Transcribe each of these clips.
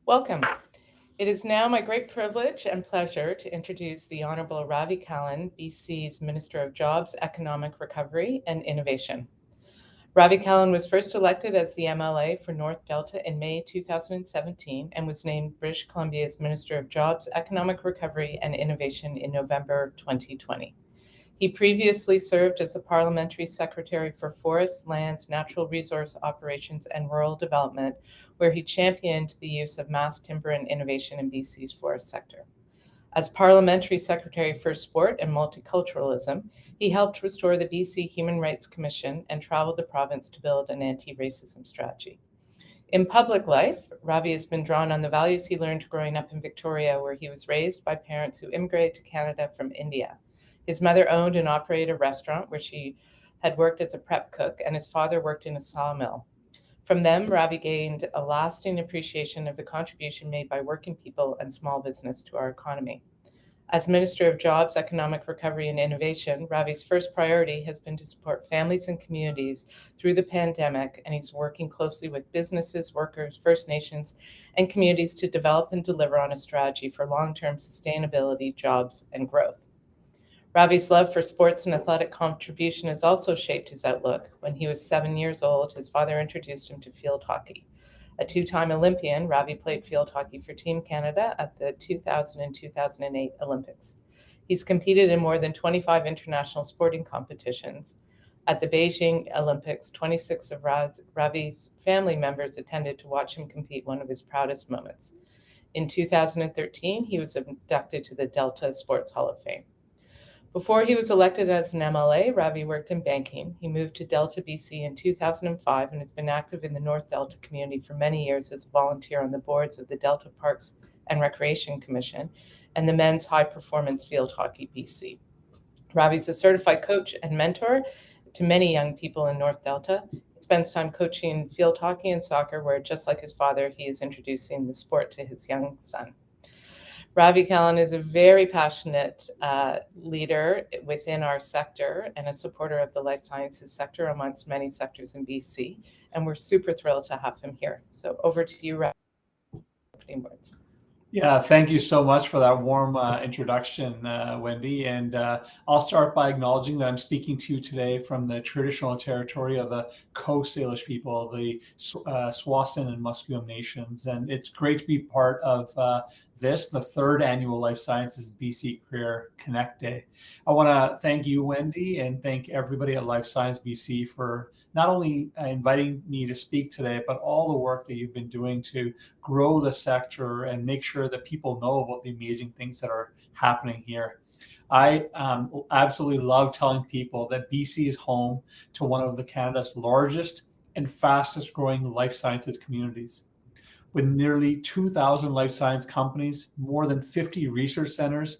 Welcome. It is now my great privilege and pleasure to introduce the Honourable Ravi Kahlon, BC's Minister of Jobs, Economic Recovery and Innovation. Ravi Kahlon was first elected as the MLA for North Delta in May 2017 and was named British Columbia's Minister of Jobs, Economic Recovery and Innovation in November 2020. He previously served as the Parliamentary Secretary for Forests, Lands, Natural Resource Operations and Rural Development, where he championed the use of mass timber and innovation in BC's forest sector. As Parliamentary Secretary for Sport and Multiculturalism, he helped restore the BC Human Rights Commission and traveled the province to build an anti-racism strategy. In public life, Ravi has been drawn on the values he learned growing up in Victoria, where he was raised by parents who immigrated to Canada from India. His mother owned and operated a restaurant where she had worked as a prep cook, and his father worked in a sawmill. From them, Ravi gained a lasting appreciation of the contribution made by working people and small business to our economy. As Minister of Jobs, Economic Recovery and Innovation, Ravi's first priority has been to support families and communities through the pandemic, and he's working closely with businesses, workers, First Nations, and communities to develop and deliver on a strategy for long-term sustainability, jobs, and growth. Ravi's love for sports and athletic contribution has also shaped his outlook. When he was 7 years old, his father introduced him to field hockey. A two-time Olympian, Ravi played field hockey for Team Canada at the 2000 and 2008 Olympics. He's competed in more than 25 international sporting competitions. At the Beijing Olympics, 26 of Ravi's family members attended to watch him compete, one of his proudest moments. In 2013, he was inducted to the Delta Sports Hall of Fame. Before he was elected as an MLA, Ravi worked in banking. He moved to Delta, BC in 2005 and has been active in the North Delta community for many years as a volunteer on the boards of the Delta Parks and Recreation Commission and the Men's High Performance Field Hockey BC. Ravi's a certified coach and mentor to many young people in North Delta. He spends time coaching field hockey and soccer, where, just like his father, he is introducing the sport to his young son. Ravi Kahlon is a very passionate leader within our sector and a supporter of the life sciences sector amongst many sectors in BC. And we're super thrilled to have him here. So over to you, Ravi. Opening words. Yeah, thank you so much for that warm introduction, Wendy. And I'll start by acknowledging that I'm speaking to you today from the traditional territory of the Coast Salish people, the Tsawwassen and Musqueam nations. And it's great to be part of the third annual Life Sciences BC Career Connect Day. I want to thank you, Wendy, and thank everybody at Life Science BC for not only inviting me to speak today, but all the work that you've been doing to grow the sector and make sure that people know about the amazing things that are happening here. I absolutely love telling people that BC is home to one of Canada's largest and fastest growing life sciences communities. With nearly 2,000 life science companies, more than 50 research centers,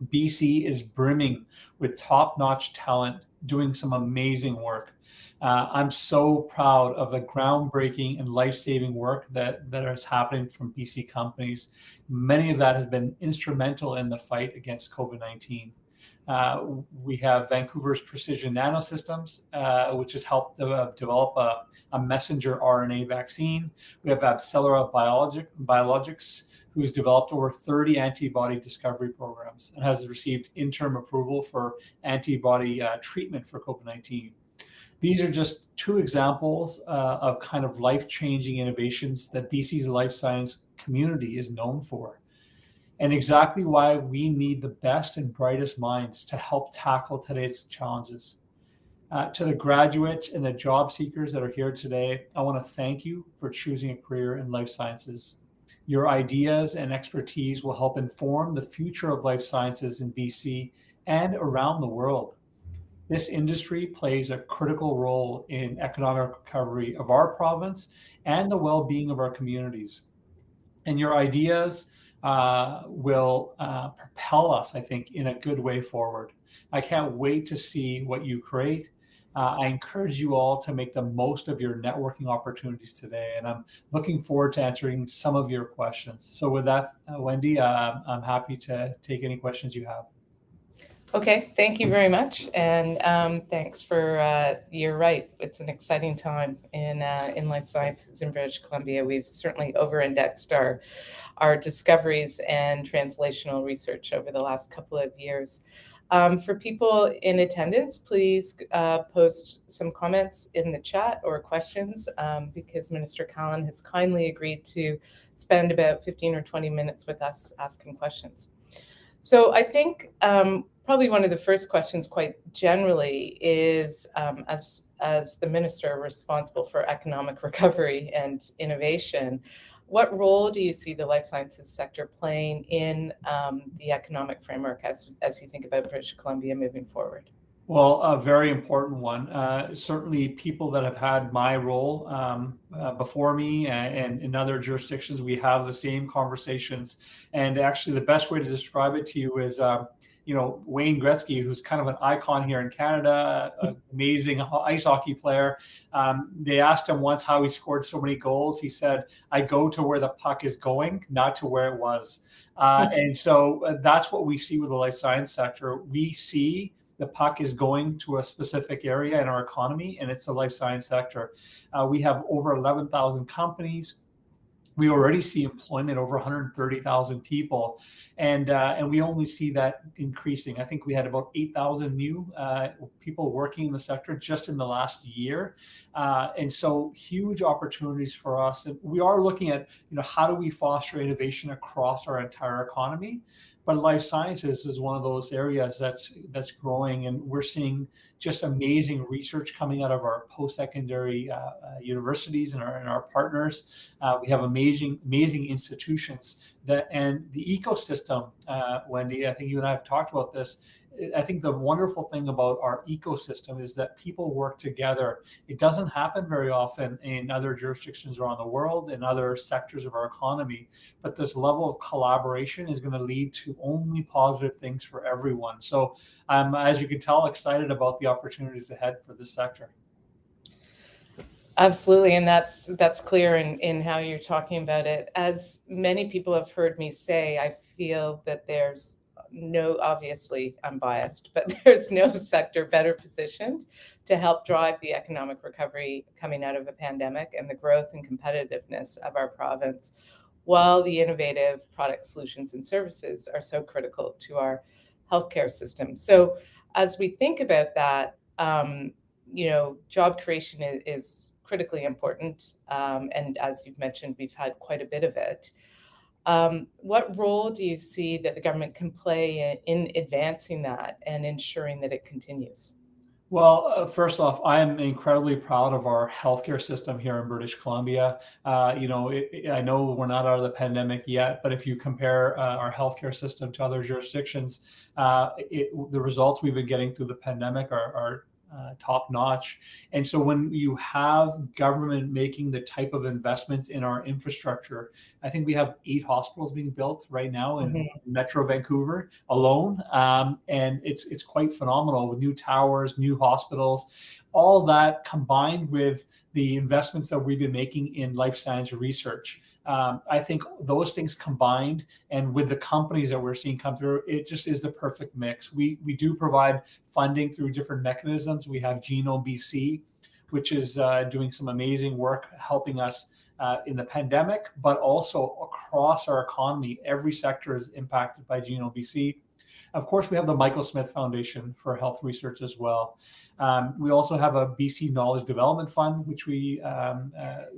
BC is brimming with top-notch talent doing some amazing work. I'm so proud of the groundbreaking and life-saving work that is happening from BC companies. Many of that has been instrumental in the fight against COVID-19. We have Vancouver's Precision Nanosystems, which has helped develop a messenger RNA vaccine. We have Accelera Biologics, who's developed over 30 antibody discovery programs and has received interim approval for antibody treatment for COVID-19. These are just two examples of kind of life-changing innovations that BC's life science community is known for, and exactly why we need the best and brightest minds to help tackle today's challenges. To the graduates and the job seekers that are here today, I want to thank you for choosing a career in life sciences. Your ideas and expertise will help inform the future of life sciences in BC and around the world. This industry plays a critical role in economic recovery of our province and the well-being of our communities. And your ideas will propel us, I think, in a good way forward. I can't wait to see what you create. I encourage you all to make the most of your networking opportunities today, and I'm looking forward to answering some of your questions. So with that, Wendy, I'm happy to take any questions you have. Okay, thank you very much, and thanks for. You're right; it's an exciting time in life sciences in British Columbia. We've certainly over-indexed our discoveries and translational research over the last couple of years. For people in attendance, please post some comments in the chat or questions, because Minister Kahlon has kindly agreed to spend about 15 or 20 minutes with us asking questions. So I think probably one of the first questions, quite generally, is as the minister responsible for economic recovery and innovation, what role do you see the life sciences sector playing in the economic framework as you think about British Columbia moving forward? Well, a very important one. Certainly, people that have had my role before me and in other jurisdictions, we have the same conversations. And actually, the best way to describe it to you is, Wayne Gretzky, who's kind of an icon here in Canada, an amazing ice hockey player. They asked him once how he scored so many goals. He said, "I go to where the puck is going, not to where it was." And so that's what we see with the life science sector. We see the puck is going to a specific area in our economy, and it's the life science sector. We have over 11,000 companies. We already see employment over 130,000 people, and we only see that increasing. I think we had about 8,000 new people working in the sector just in the last year, and so huge opportunities for us. And we are looking at, how do we foster innovation across our entire economy? But life sciences is one of those areas that's growing, and we're seeing just amazing research coming out of our post-secondary universities and our partners. We have amazing institutions and the ecosystem. Wendy, I think you and I have talked about this. I think the wonderful thing about our ecosystem is that people work together. It doesn't happen very often in other jurisdictions around the world, in other sectors of our economy, but this level of collaboration is going to lead to only positive things for everyone. So I'm, as you can tell, excited about the opportunities ahead for this sector. Absolutely, and that's clear in how you're talking about it. As many people have heard me say, I feel that there's no, obviously I'm biased, but there's no sector better positioned to help drive the economic recovery coming out of a pandemic and the growth and competitiveness of our province, while the innovative product solutions and services are so critical to our healthcare system. So as we think about that, job creation is critically important. And as you've mentioned, we've had quite a bit of it. What role do you see that the government can play in advancing that and ensuring that it continues? Well, first off, I'm incredibly proud of our healthcare system here in British Columbia. I know we're not out of the pandemic yet, but if you compare our healthcare system to other jurisdictions, the results we've been getting through the pandemic are top notch. And so when you have government making the type of investments in our infrastructure, I think we have 8 hospitals being built right now in Metro Vancouver alone. And it's quite phenomenal with new towers, new hospitals, all that combined with the investments that we've been making in life science research. I think those things combined, and with the companies that we're seeing come through, it just is the perfect mix. We do provide funding through different mechanisms. We have Genome BC, which is doing some amazing work helping us in the pandemic, but also across our economy. Every sector is impacted by Genome BC. Of course, we have the Michael Smith Foundation for Health Research as well. We also have a BC Knowledge Development Fund, which we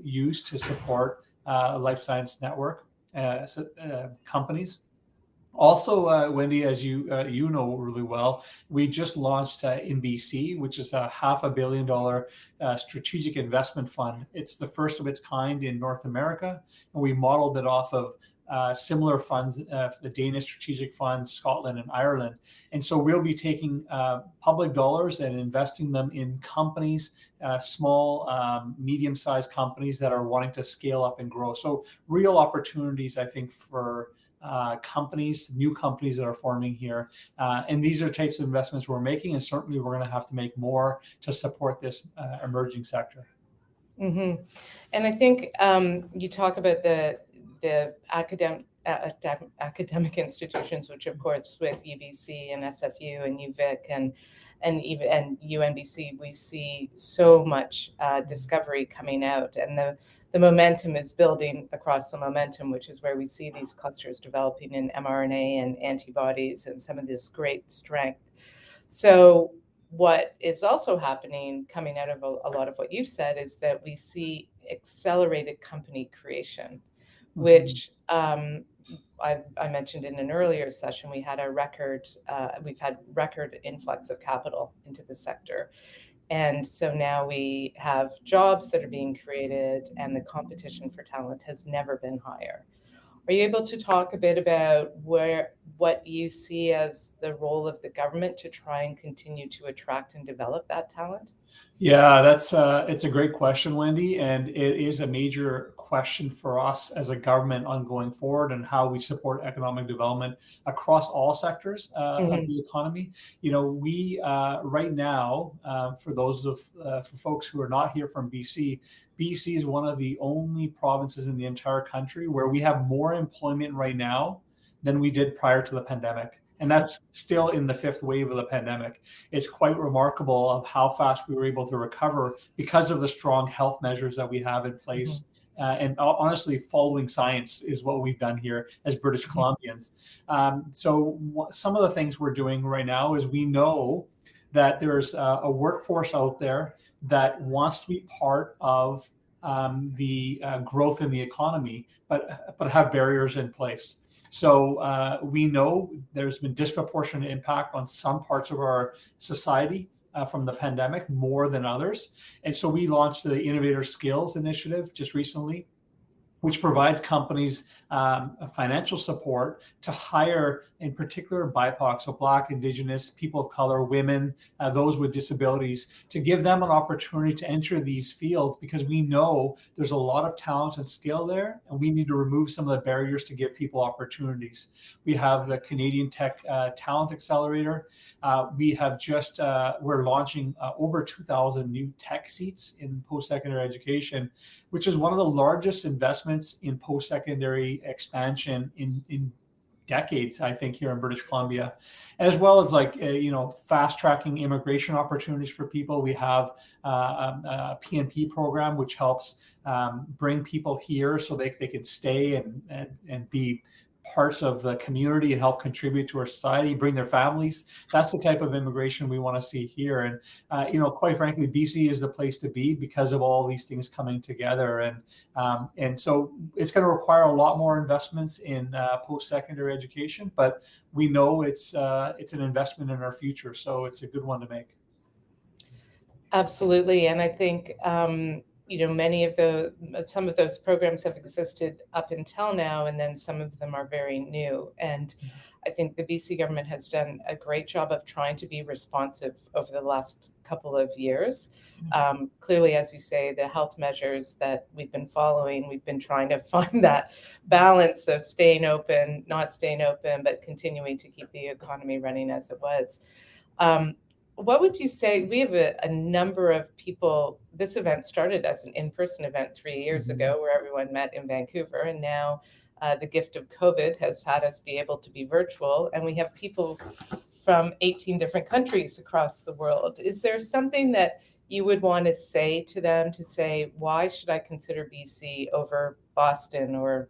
use to support life science network companies. Also, Wendy, as you know really well, we just launched in BC, which is a $500 million strategic investment fund. It's the first of its kind in North America, and we modeled it off of similar funds, the Danish Strategic Fund, Scotland, and Ireland. And so we'll be taking public dollars and investing them in companies, small, medium-sized companies that are wanting to scale up and grow. So real opportunities, I think, for companies, new companies that are forming here. And these are types of investments we're making, and certainly we're going to have to make more to support this emerging sector. Mm-hmm. And I think you talk about the academic institutions, which of course with UBC and SFU and UVic and UNBC, we see so much discovery coming out, and the momentum is building across the momentum, which is where we see these clusters developing in mRNA and antibodies and some of this great strength. So what is also happening coming out of a lot of what you've said is that we see accelerated company creation, which I mentioned in an earlier session. We've had record influx of capital into the sector. And so now we have jobs that are being created, and the competition for talent has never been higher. Are you able to talk a bit about what you see as the role of the government to try and continue to attract and develop that talent? Yeah, it's a great question, Wendy, and it is a major question for us as a government on going forward and how we support economic development across all sectors of the economy. You know, we right now, for folks who are not here from BC, BC is one of the only provinces in the entire country where we have more employment right now than we did prior to the pandemic. And that's still in the fifth wave of the pandemic. It's quite remarkable of how fast we were able to recover because of the strong health measures that we have in place. And honestly, following science is what we've done here as British Columbians. So some of the things we're doing right now is we know that there's a workforce out there that wants to be part of the growth in the economy, but have barriers in place. So we know there's been disproportionate impact on some parts of our society from the pandemic more than others. And so we launched the Innovator Skills Initiative just recently, which provides companies financial support to hire, in particular, BIPOC, so Black, Indigenous, people of color, women, those with disabilities, to give them an opportunity to enter these fields, because we know there's a lot of talent and skill there, and we need to remove some of the barriers to give people opportunities. We have the Canadian Tech Talent Accelerator. We're launching over 2,000 new tech seats in post-secondary education, which is one of the largest investments in post-secondary expansion in decades, I think, here in British Columbia, as well as fast tracking immigration opportunities for people. We have a PNP program, which helps bring people here so they can stay and be parts of the community and help contribute to our society, bring their families. That's the type of immigration we want to see here. And, quite frankly, BC is the place to be because of all these things coming together. And so it's going to require a lot more investments in post-secondary education, but we know it's an investment in our future. So it's a good one to make. Absolutely. And I think, some of those programs have existed up until now, and then some of them are very new. And I think the BC government has done a great job of trying to be responsive over the last couple of years. Clearly, as you say, the health measures that we've been following, we've been trying to find that balance of staying open, not staying open, but continuing to keep the economy running as it was. What would you say? We have a number of people. This event started as an in-person event 3 years ago, where everyone met in Vancouver, and now the gift of COVID has had us be able to be virtual, and we have people from 18 different countries across the world. Is there something that you would want to say to them, to say, why should I consider BC over Boston or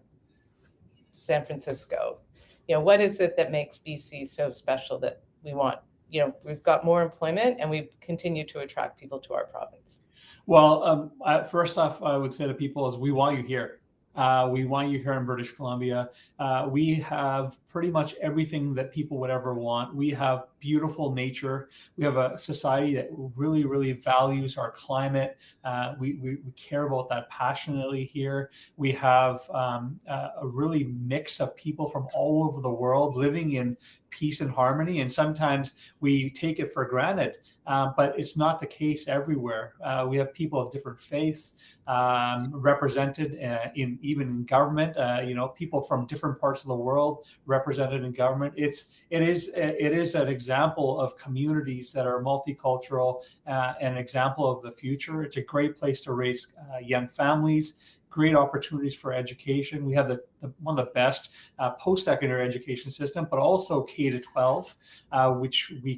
San Francisco? What is it that makes BC so special that we want? We've got more employment, and we continue to attract people to our province. Well, first off, I would say to people is we want you here. We want you here in British Columbia. We have pretty much everything that people would ever want. We have beautiful nature. We have a society that really, really values our climate. We care about that passionately here. We have a really mix of people from all over the world living in peace and harmony. And sometimes we take it for granted, but it's not the case everywhere. We have people of different faiths represented even in government. People from different parts of the world represented in government. It is an example of communities that are multicultural, and an example of the future. It's a great place to raise young families. great opportunities for education. We have one of the best post-secondary education system, but also K to 12, which we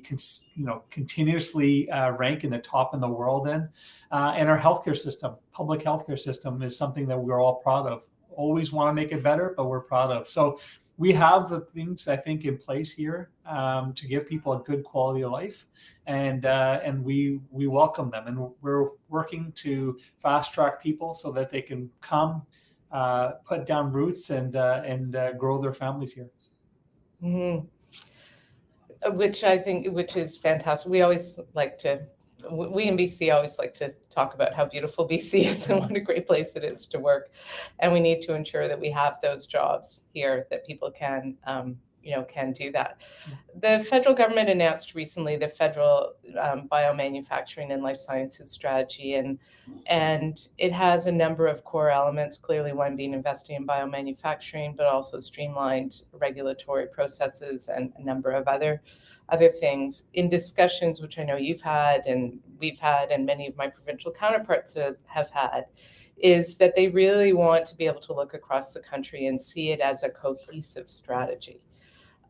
continuously rank in the top in the world in. And our healthcare system, public healthcare system, is something that we're all proud of. Always want to make it better, but we're proud of. So we have the things, I think, in place here to give people a good quality of life, and we welcome them, and we're working to fast track people so that they can come, put down roots, and grow their families here. Mm-hmm. Which is fantastic. We always like to. We in BC always like to talk about how beautiful BC is and what a great place it is to work, and we need to ensure that we have those jobs here, that people can do that. The federal government announced recently the federal biomanufacturing and life sciences strategy, and it has a number of core elements. Clearly, one being investing in biomanufacturing, but also streamlined regulatory processes and a number of other things. In discussions which I know you've had and we've had and many of my provincial counterparts have had, is that they really want to be able to look across the country and see it as a cohesive strategy.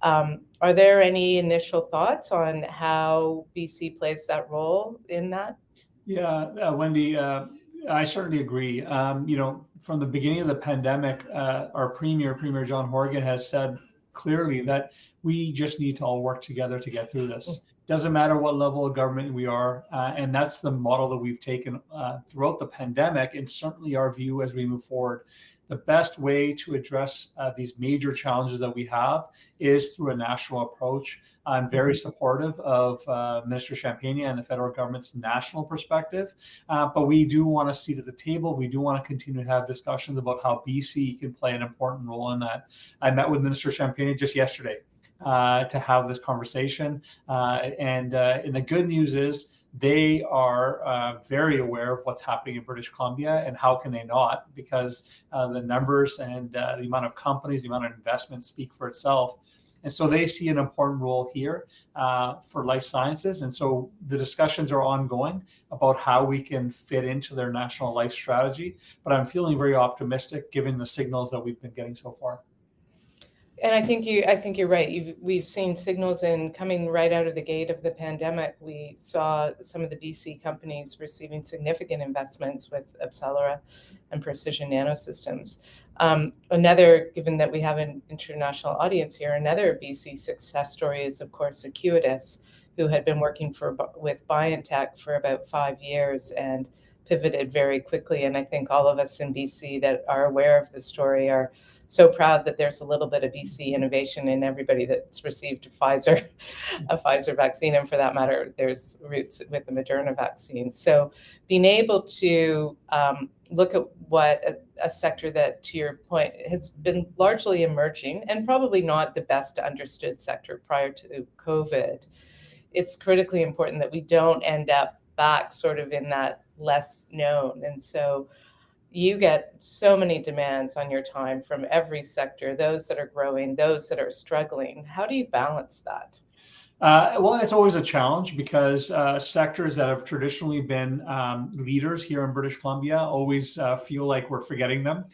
Are there any initial thoughts on how BC plays that role in that? Yeah, Wendy, I certainly agree. From the beginning of the pandemic, our Premier John Horgan, has said clearly that we just need to all work together to get through this. Doesn't matter what level of government we are, and that's the model that we've taken throughout the pandemic, and certainly our view as we move forward. The best way to address these major challenges that we have is through a national approach. I'm very supportive of Minister Champagne and the federal government's national perspective, but we do want a seat at the table. We do want to continue to have discussions about how BC can play an important role in that. I met with Minister Champagne just yesterday to have this conversation, and the good news is they are very aware of what's happening in British Columbia, and how can they not? Because the numbers and the amount of companies, the amount of investment speak for itself. And so they see an important role here for life sciences. And so the discussions are ongoing about how we can fit into their national life strategy. But I'm feeling very optimistic given the signals that we've been getting so far. And I think you're right. We've seen signals in coming right out of the gate of the pandemic. We saw some of the BC companies receiving significant investments with Accelera and Precision Nanosystems. Given that we have an international audience here, another BC success story is, of course, Acuitas, who had been working with BioNTech for about 5 years and pivoted very quickly. And I think all of us in BC that are aware of the story are so proud that there's a little bit of BC innovation in everybody that's received a Pfizer vaccine, and for that matter, there's roots with the Moderna vaccine. So being able to look at what a sector that, to your point, has been largely emerging and probably not the best understood sector prior to COVID, it's critically important that we don't end up back sort of in that less known. And so you get so many demands on your time from every sector, those that are growing, those that are struggling. How do you balance that? Well, it's always a challenge because sectors that have traditionally been leaders here in British Columbia always feel like we're forgetting them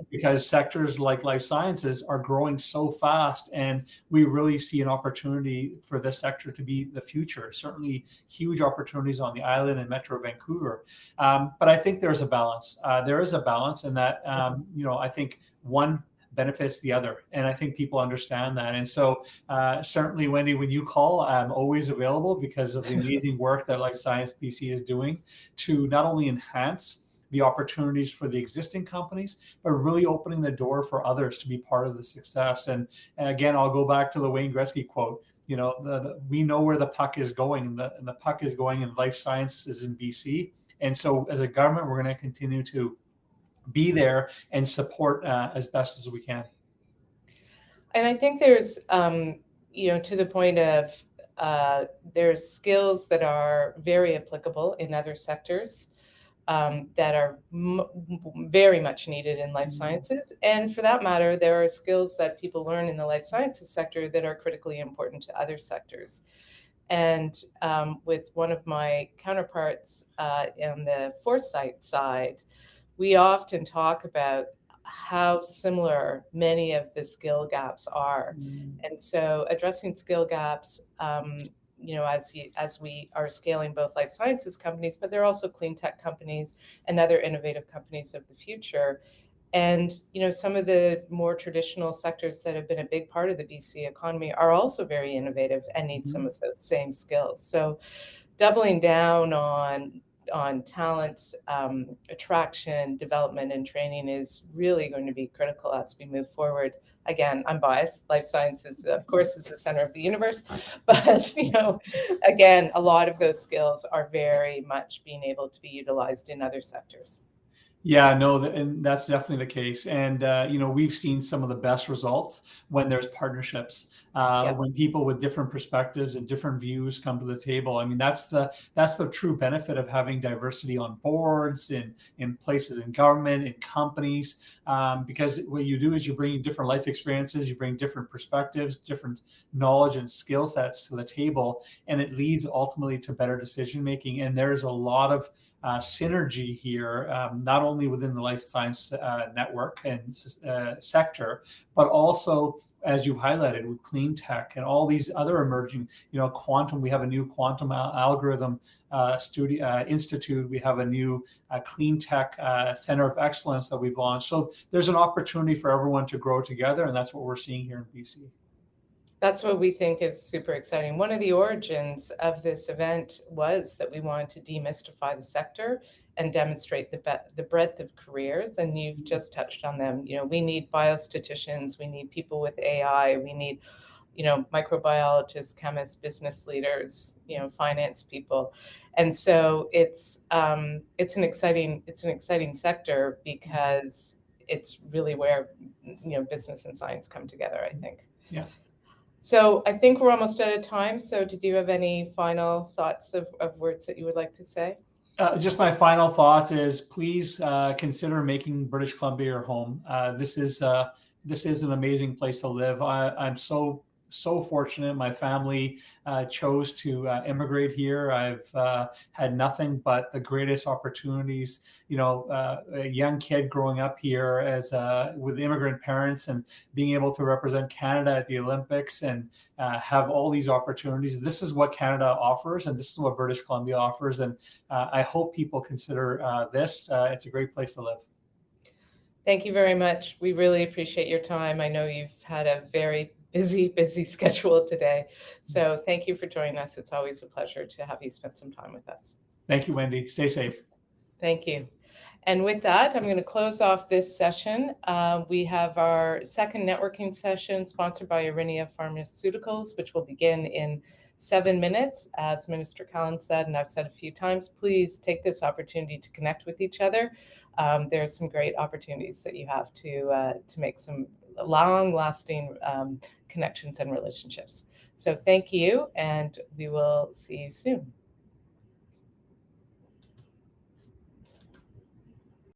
because sectors like life sciences are growing so fast, and we really see an opportunity for this sector to be the future. Certainly huge opportunities on the island and Metro Vancouver. But I think there's a balance. There is a balance in that, I think one benefits the other. And I think people understand that. And so certainly, Wendy, when you call, I'm always available because of the amazing work that LifeSciences BC is doing to not only enhance the opportunities for the existing companies, but really opening the door for others to be part of the success. And again, I'll go back to the Wayne Gretzky quote. We know where the puck is going, and the puck is going in life sciences in BC. And so as a government, we're going to continue to be there and support as best as we can. And I think there's, to the point of there's skills that are very applicable in other sectors that are very much needed in life sciences. And for that matter, there are skills that people learn in the life sciences sector that are critically important to other sectors. And with one of my counterparts on the foresight side, we often talk about how similar many of the skill gaps are. And so addressing skill gaps, as we are scaling both life sciences companies, but they're also clean tech companies and other innovative companies of the future. And some of the more traditional sectors that have been a big part of the BC economy are also very innovative and need some of those same skills. So doubling down on talent attraction, development, and training is really going to be critical as we move forward. Again, I'm biased. Life sciences, of course, is the center of the universe, but again, a lot of those skills are very much being able to be utilized in other sectors. Yeah, no, and that's definitely the case. And we've seen some of the best results when there's partnerships, when people with different perspectives and different views come to the table. I mean, that's the true benefit of having diversity on boards, in places in government, in companies, because what you do is you bring different life experiences, you bring different perspectives, different knowledge and skill sets to the table, and it leads ultimately to better decision making. And there's a lot of synergy here, not only within the life science network and sector, but also, as you've highlighted, with clean tech and all these other emerging, quantum. We have a new quantum algorithm institute. We have a new clean tech center of excellence that we've launched. So there's an opportunity for everyone to grow together, and that's what we're seeing here in BC. That's what we think is super exciting. One of the origins of this event was that we wanted to demystify the sector and demonstrate the breadth of careers. And you've just touched on them. We need biostatisticians, we need people with AI, we need, microbiologists, chemists, business leaders, finance people. And so it's an exciting sector because it's really where, business and science come together, I think. Yeah. So I think we're almost out of time. So did you have any final thoughts of words that you would like to say? Just my final thought is please consider making British Columbia your home. This is an amazing place to live. I'm so fortunate. My family chose to immigrate here. I've had nothing but the greatest opportunities. A young kid growing up here as with immigrant parents and being able to represent Canada at the Olympics and have all these opportunities. This is what Canada offers, and this is what British Columbia offers. And I hope people consider this. It's a great place to live. Thank you very much. We really appreciate your time. I know you've had a very busy schedule today. So thank you for joining us. It's always a pleasure to have you spend some time with us. Thank you, Wendy. Stay safe. Thank you. And with that, I'm going to close off this session. We have our second networking session sponsored by Aurinia Pharmaceuticals, which will begin in 7 minutes. As Minister Kahlon said, and I've said a few times, please take this opportunity to connect with each other. There are some great opportunities that you have to make some long-lasting connections and relationships. So thank you, and we will see you soon.